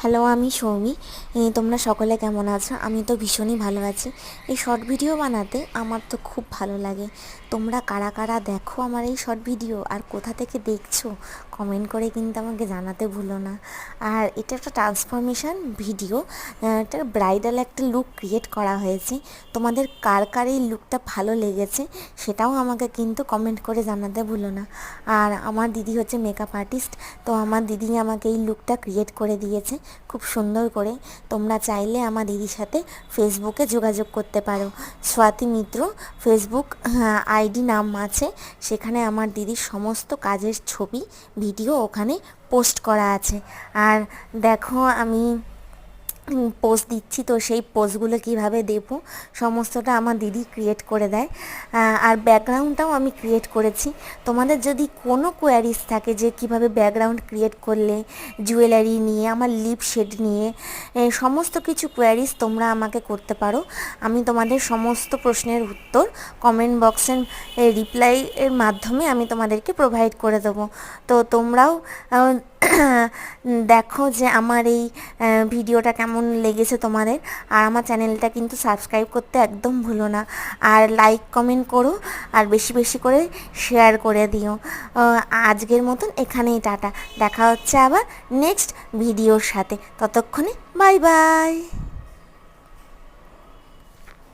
Hello, আমি সৌমি। তোমরা সকলে কেমন আছো? আমি তো ভীষণই ভালো আছি। এই শর্ট ভিডিও বানাতে আমার তো খুব ভালো লাগে। তোমরা কারা কারা দেখো আমার এই শর্ট ভিডিও আর কোথা থেকে দেখছো কমেন্ট করে কিন্তু আমাকে জানাতে ভুলো না। আর এটা একটা ট্রান্সফরমেশন ভিডিও, একটা ব্রাইডাল একটা লুক ক্রিয়েট করা হয়েছে। তোমাদের কার কার এই লুকটা ভালো লেগেছে সেটাও আমাকে কিন্তু কমেন্ট করে জানাতে ভুলো না। আর আমার দিদি হচ্ছে মেকআপ আর্টিস্ট, তো আমার দিদি আমাকে এই লুকটা ক্রিয়েট করে দিয়েছে খুব সুন্দর করে। তোমরা চাইলে আমার দিদির সাথে ফেসবুকে যোগাযোগ করতে পারো। স্বাতি মিত্র ফেসবুক আইডি নাম আছে, সেখানে আমার দিদির সমস্ত কাজের ছবি ভিডিও ওখানে পোস্ট করা আছে। আর দেখো আমি পোস্ট দিচ্ছি, তো সেই পোস্টগুলো কিভাবে দেবো সমস্তটা আমার দিদি ক্রিয়েট করে দেয়। আর ব্যাকগ্রাউন্ডটাও আমি ক্রিয়েট করেছি। তোমাদের যদি কোনো কোয়ারিজ থাকে যে কিভাবে ব্যাকগ্রাউন্ড ক্রিয়েট করলে, জুয়েলারি নিয়ে, আমার লিপ শেড নিয়ে, সমস্ত কিছু কোয়ারিজ তোমরা আমাকে করতে পারো। আমি তোমাদের সমস্ত প্রশ্নের উত্তর কমেন্ট বক্সের রিপ্লাই এর মাধ্যমে আমি তোমাদেরকে প্রোভাইড করে দেবো। তো তোমরাও দেখো যে আমার এই ভিডিওটা কেমন লেগেছে তোমাদের। আর আমার চ্যানেলটা কিন্তু সাবস্ক্রাইব করতে একদম ভুলো না। আর লাইক কমেন্ট করো, আর বেশি বেশি করে শেয়ার করে দিও। আজকের মতন এখানেই টাটা। দেখা হচ্ছে আবার নেক্সট ভিডিওর সাথে। ততক্ষণে বাই বাই।